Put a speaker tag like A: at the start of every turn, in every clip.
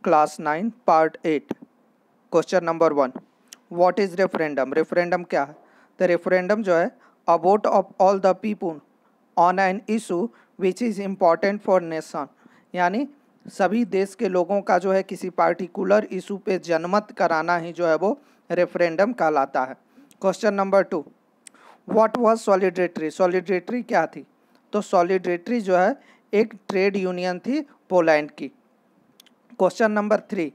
A: Class 9 part 8। Question number 1, what is referendum? Referendum क्या है? तो रेफरेंडम जो है a vote of all the people on an issue which is important for nation, यानी सभी देश के लोगों का जो है किसी पार्टिकुलर इशू पे जनमत कराना ही जो है वो रेफरेंडम कहलाता है। Question number 2, what was solidarity? Solidarity क्या थी? तो सॉलिडेरिटी जो है एक ट्रेड यूनियन थी पोलैंड की। Question number 3,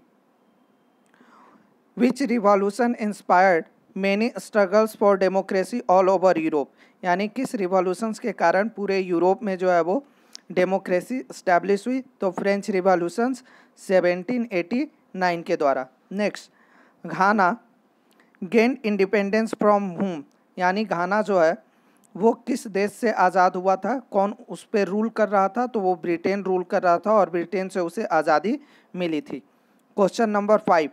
A: which revolution inspired many struggles for democracy all over Europe, यानी किस रिवॉल्यूशंस के कारण पूरे यूरोप में जो है वो डेमोक्रेसी इस्टेब्लिश हुई? तो फ्रेंच रिवॉल्यूशंस 1789 के द्वारा। Next, Ghana gain independence from हुम, यानी घाना जो है वो किस देश से आज़ाद हुआ था? कौन उस पर रूल कर रहा था? तो वो ब्रिटेन रूल कर रहा था और ब्रिटेन से उसे आज़ादी मिली थी। Question number 5,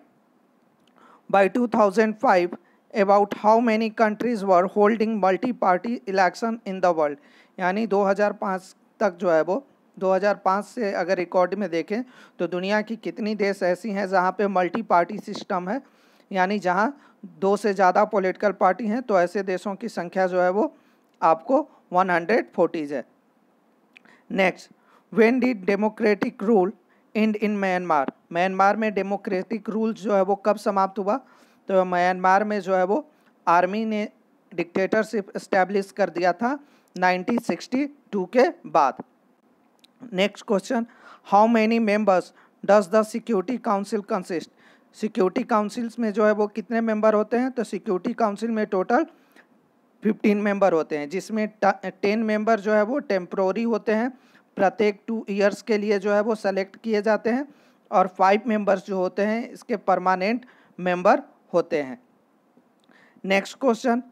A: by 2005 about how many countries were holding multi party election in the world, यानी 2005 तक जो है वो 2005 से अगर रिकॉर्ड में देखें तो दुनिया की कितनी देश ऐसी हैं जहां पे मल्टी पार्टी सिस्टम है, यानी जहां 2 से ज़्यादा पॉलिटिकल पार्टी हैं। तो ऐसे देशों की संख्या जो है वो आपको 140 है। Next, when did democratic rule and in Myanmar? Myanmar में डेमोक्रेटिक रूल जो है वो कब समाप्त हुआ? तो म्यांमार में जो है वो आर्मी ने डिक्टेटरशिप इस्टेब्लिश कर दिया था 1962 के बाद। Next question, how many members does the security council consist? Security councils में जो है वो कितने मेंबर होते हैं? तो सिक्योरिटी काउंसिल में टोटल 15 मेंबर होते हैं, जिसमें 10 मेंबर जो है वो टेम्प्रोरी होते हैं, प्रत्येक 2 ईयर्स के लिए जो है वो सेलेक्ट किए जाते हैं, और 5 मेंबर्स जो होते हैं इसके परमानेंट मेंबर होते हैं। Next question,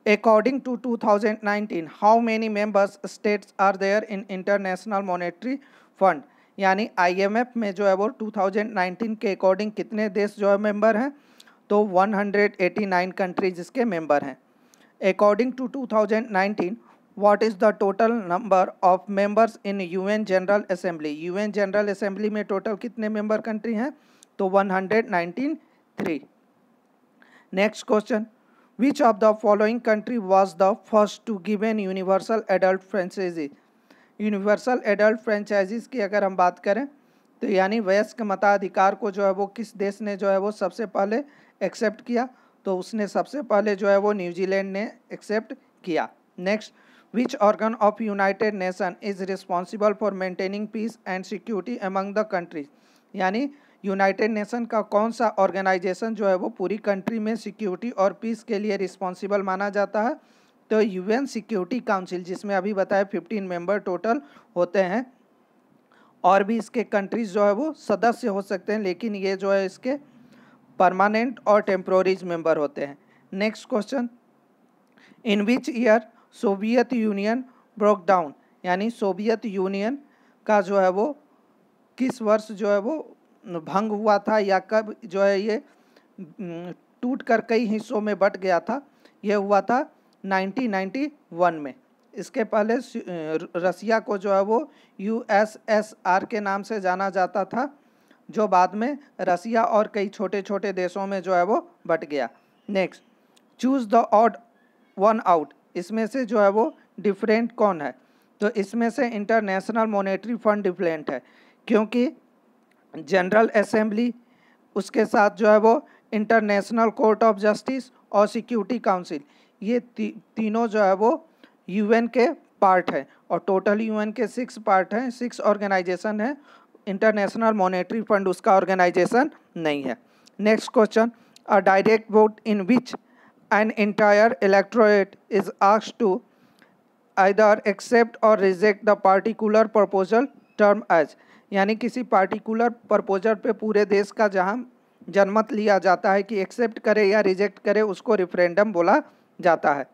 A: according to 2019 how many members states are there in International Monetary Fund, यानी IMF में जो है वो 2019 के अकॉर्डिंग कितने देश जो है मेंबर हैं? तो 189 कंट्रीज इसके मेंबर हैं। According to 2019 what is the total number of members in UN General Assembly? UN General Assembly में टोटल कितने मेंबर कंट्री हैं? तो 193। Next question, which of the following country was the first to give an universal adult franchise? Universal adult franchises की अगर हम बात करें तो यानी वयस्क मताधिकार को जो है वो किस देश ने जो है वो सबसे पहले एक्सेप्ट किया? तो उसने सबसे पहले जो है वो न्यूजीलैंड ने एक्सेप्ट किया। Next, which organ of United Nation is responsible for maintaining peace and security among the countries, यानी यूनाइटेड नेशन का कौन सा ऑर्गेनाइजेशन जो है वो पूरी कंट्री में सिक्योरिटी और पीस के लिए रिस्पॉन्सिबल माना जाता है? तो UN सिक्योरिटी काउंसिल, जिसमें अभी बताया 15 मेंबर टोटल होते हैं, और भी इसके कंट्रीज जो है वो सदस्य हो सकते हैं, लेकिन ये जो है इसके परमानेंट और टेम्प्रोरीज मेंबर होते हैं। Next question, in which year Soviet union broke down, यानी सोवियत यूनियन का जो है वो किस वर्ष जो है वो भंग हुआ था, या कब जो है ये टूट कर कई हिस्सों में बट गया था? यह हुआ था 1991 में। इसके पहले रसिया को जो है वो USSR के नाम से जाना जाता था, जो बाद में रसिया और कई छोटे छोटे देशों में जो है वो बट गया। Next, choose the odd one out, इसमें से जो है वो डिफरेंट कौन है? तो इसमें से इंटरनेशनल मॉनेटरी फंड डिफरेंट है, क्योंकि जनरल असेंबली, उसके साथ जो है वो इंटरनेशनल कोर्ट ऑफ जस्टिस और सिक्योरिटी काउंसिल, ये तीनों जो है वो UN के पार्ट है, और टोटल UN के 6 पार्ट हैं, 6 ऑर्गेनाइजेशन है। इंटरनेशनल मॉनेटरी फंड उसका ऑर्गेनाइजेशन नहीं है। Next question, a direct vote in which an entire electorate is asked to either accept or reject the particular proposal term as, यानी किसी पार्टिकुलर प्रपोजल पे पूरे देश का जहां जनमत लिया जाता है कि एक्सेप्ट करे या रिजेक्ट करे, उसको रेफरेंडम बोला जाता है।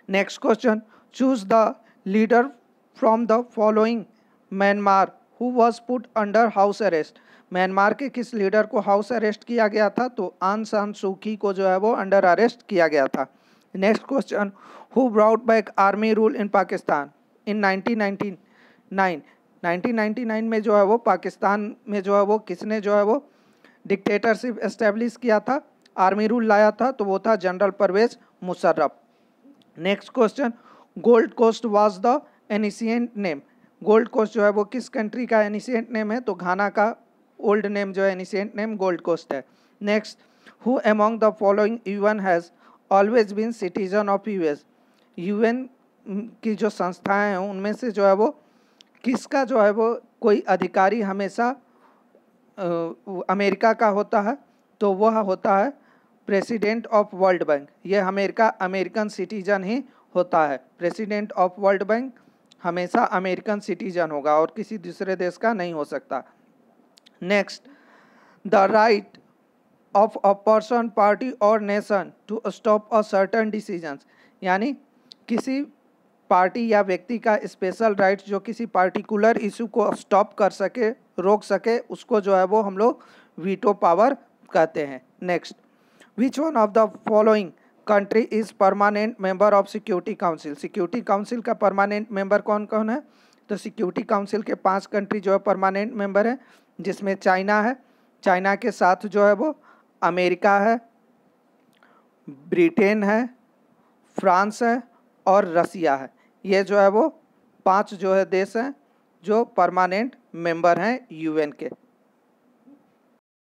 A: Next question, choose the leader from the following Myanmar who was put under house arrest, Myanmar के किस लीडर को हाउस अरेस्ट किया गया था? तो आंग सान सू की को जो है वो अंडर अरेस्ट किया गया था। Next question, who brought back army rule in Pakistan in 1999? 1999 में जो है वो पाकिस्तान में जो है वो किसने जो है वो डिक्टेटरशिप एस्टेब्लिश किया था, आर्मी रूल लाया था, तो वो था general Pervez Musharraf. Next question, Gold Coast was the ancient name. Gold Coast जो है वो किस कंट्री का एनिशिएंट नेम है, तो घाना का ओल्ड नेम जो है एनिशिएंट नेम गोल्ड कोस्ट है। Next, who among the following UN has always been citizen of US. UN की जो संस्थाएं हैं उनमें से जो है वो किसका जो है वो कोई अधिकारी हमेशा अमेरिका का होता है, तो वह होता है प्रेसिडेंट ऑफ वर्ल्ड बैंक। यह अमेरिकन सिटीजन ही होता है। प्रेसिडेंट ऑफ वर्ल्ड बैंक हमेशा अमेरिकन सिटीजन होगा और किसी दूसरे देश का नहीं हो सकता। Next, the right of a person, party और nation to stop a certain decisions, यानी किसी पार्टी या व्यक्ति का स्पेशल राइट जो किसी पार्टिकुलर इशू को स्टॉप कर सके, रोक सके, उसको जो है वो हम लोग वीटो पावर कहते हैं। Next, which one of the following country is permanent member of security council. Security council का परमानेंट मेंबर कौन कौन है, तो सिक्योरिटी काउंसिल के 5 कंट्री जो है परमानेंट मेंबर है, जिसमें चाइना है, चाइना के साथ जो है वो अमेरिका है, ब्रिटेन है, फ्रांस है और रसिया है। ये जो है वो 5 जो है देश हैं जो परमानेंट मेंबर हैं यूएन के।